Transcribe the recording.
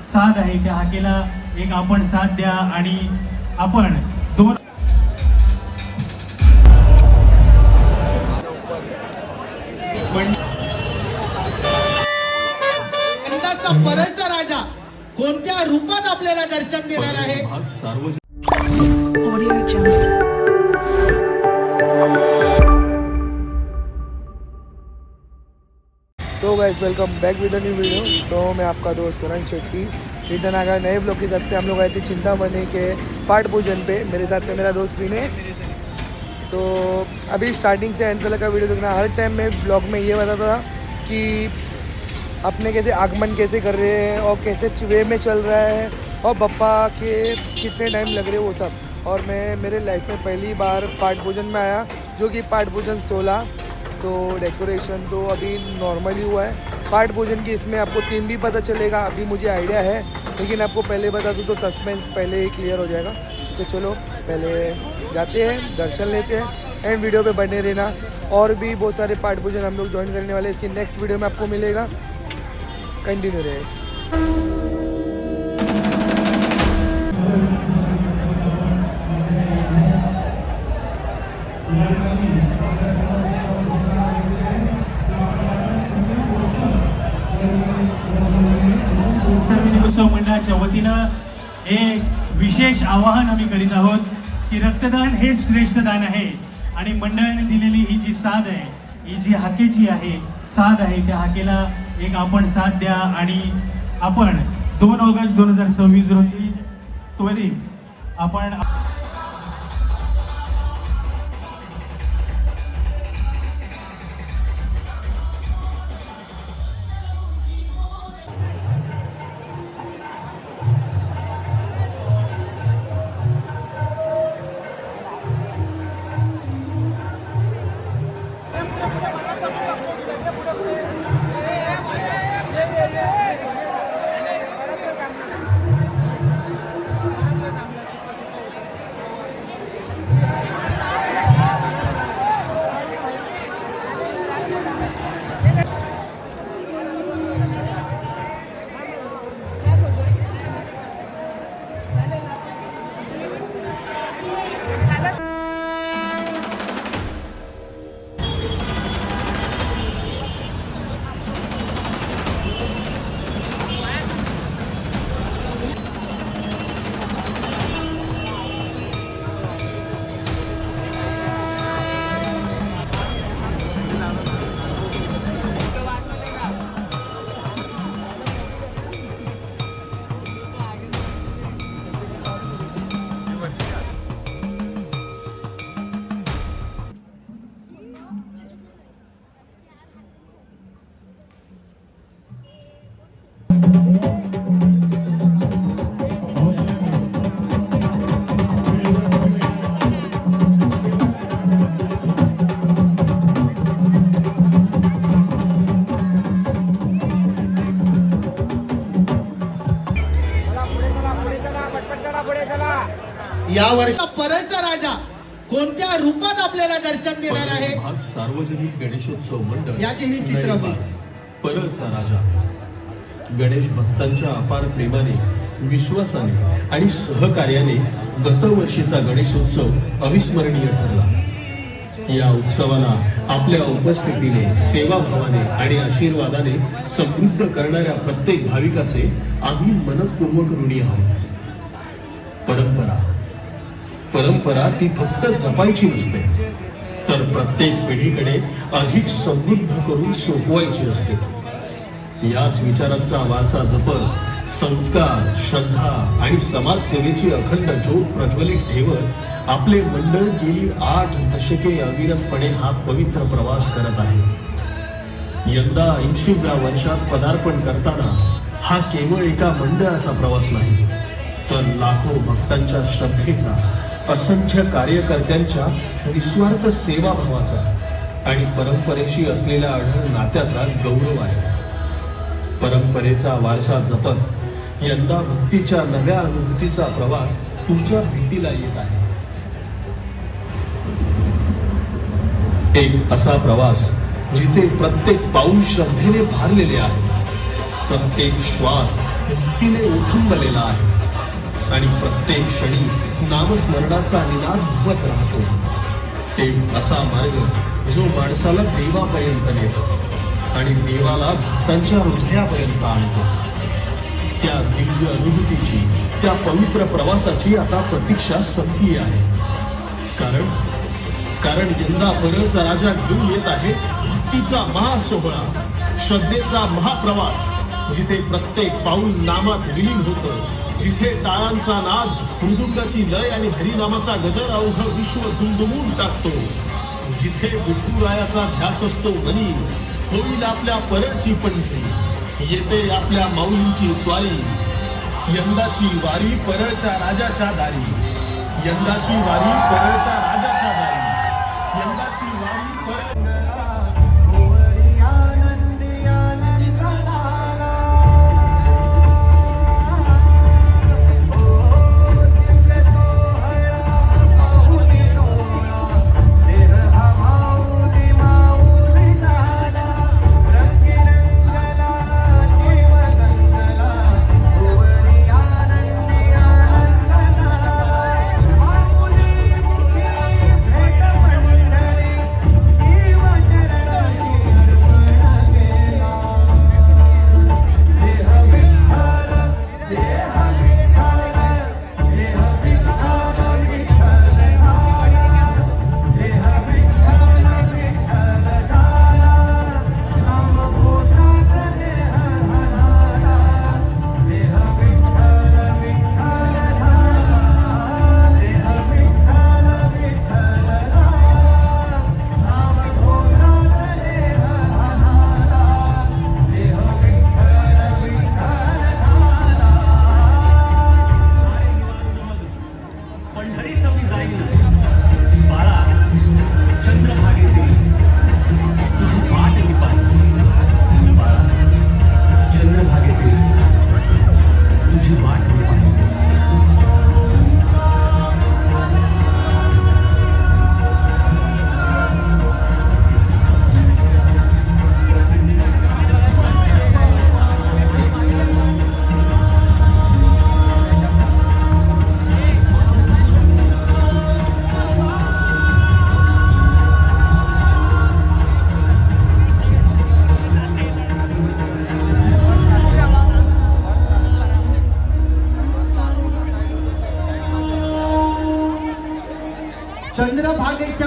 साथ आहे त्या हाकेला एक आपण साथ द्या आणि आपण दोन यंदाचा परळचा राजा कोणत्या रूपात आपल्याला दर्शन देणार आहे? तो guys welcome back with a new video. तो मैं आपका दोस्त करण शेट्टी रिटर्न आ गया नए ब्लॉग के साथ। हम लोग आए थे चिंतामणि के पाठ पूजन पे, मेरे साथ में मेरा दोस्त विनय। तो अभी स्टार्टिंग से एंड तक का वीडियो देखना। हर टाइम मैं ब्लॉग में ये बताता था कि अपने कैसे आगमन कैसे कर रहे हैं और कैसे वे में चल रहा है और बप्पा के कितने टाइम लग रहे हैं वो सब। और मैं मेरे लाइफ में पहली बार पाठ पूजन में आया, जो कि पाठ पूजन 16। तो डेकोरेशन तो अभी नॉर्मली हुआ है। पाठ पूजन की इसमें आपको थीम भी पता चलेगा, अभी मुझे आइडिया है, लेकिन आपको पहले बता दूँ तो सस्पेंस पहले ही क्लियर हो जाएगा। तो चलो पहले जाते हैं, दर्शन लेते हैं एंड वीडियो पे बने रहना। और भी बहुत सारे पाठ पूजन हम लोग ज्वाइन करने वाले, इसकी नेक्स्ट वीडियो में आपको मिलेगा, कंटिन्यू रहे। उत्सव मंडळाच्या वतीनं एक विशेष आवाहन आम्ही करीत आहोत की रक्तदान हे श्रेष्ठ दान आहे आणि मंडळाने दिलेली ही जी साथ आहे, ही जी हाकेची आहे साथ आहे त्या हाकेला एक आपण साथ द्या आणि आपण 2 ऑगस्ट 2026 रोजी त्वरित आपण या वर्षी परळचा राजा कोणत्या रूपात आपल्याला दर्शन देणार आहे? सार्वजनिक गणेशोत्सव मंडळ याचे हे चित्र परळचा राजा गणेश भक्तांच्या अपार प्रेमाने, विश्वासाने आणि सहकार्याने गतवर्षीचा गणेशोत्सव अविस्मरणीय ठरला। या उत्सवाला आपल्या उपस्थितीने, सेवाभावाने आणि आशीर्वादाने समृद्ध करणाऱ्या प्रत्येक भाविकाचे आम्ही मनपूर्वक ऋणी आहोत। परंपरा ती फक्त जपायची नसते, तर प्रत्येक पिढीकडे अधिक समृद्ध करून सोपवायची असते। याच विचारांचा वारसा जपत, संस्कार, श्रद्धा आणि समाजसेवेची अखंड ज्योत प्रज्वलित ठेवत आपले मंडळ गेली 8 दशके अविरतपणे हा पवित्र प्रवास करत आहे। यंदा 80व्या वर्षात पदार्पण करताना हा केवळ एका मंडळाचा प्रवास नाही, तर लाखो भक्तांच्या श्रद्धेचा, असंख्य कार्यकर्त्यांच्या निस्वार्थ सेवाभावाचा आणि परंपरेशी असलेल्या अढळ नात्याचा गौरव आहे। परंपरेचा वारसा जपत यंदा भक्तीच्या नव्या अनुभूतीचा प्रवास तुझ्या भेटीला येत आहे। एक असा प्रवास जिथे प्रत्येक पाऊल श्रद्धेने भारलेले आहे, प्रत्येक श्वास भक्तीने उठंबलेला आहे आणि प्रत्येक क्षणी नामस्मरणाचा निनाद घुमत राहतो. एक असा मार्ग जो माणसाला देवापर्यंत नेतो आणि देवाला भक्तांच्या हृदयापर्यंत आणतो. त्या दिव्य अनुभूतीची, त्या पवित्र प्रवासाची आता प्रतीक्षा संपली आहे. कारण यंदा परळचा राजा घेऊन येत आहे भक्तीचा महासोहळा, श्रद्धेचा महाप्रवास, जिथे प्रत्येक पाऊल नामात विलीन होतं, जिथे टाळांचा नाद, मृदुंगाची लय आणि हरिनामाचा गजर अवघं विश्व दुमदुमून टाकतो, जिथे विठुरायाचा ध्यास असतो मनी, होईल आपल्या परळची पंढरी, येते आपल्या माऊलींची स्वारी. यंदाची वारी परळच्या राजाच्या दारी, यंदाची वारी परळच्या राजाच्या दारी, यंदाची वारी परळ. चंद्रभागेच्या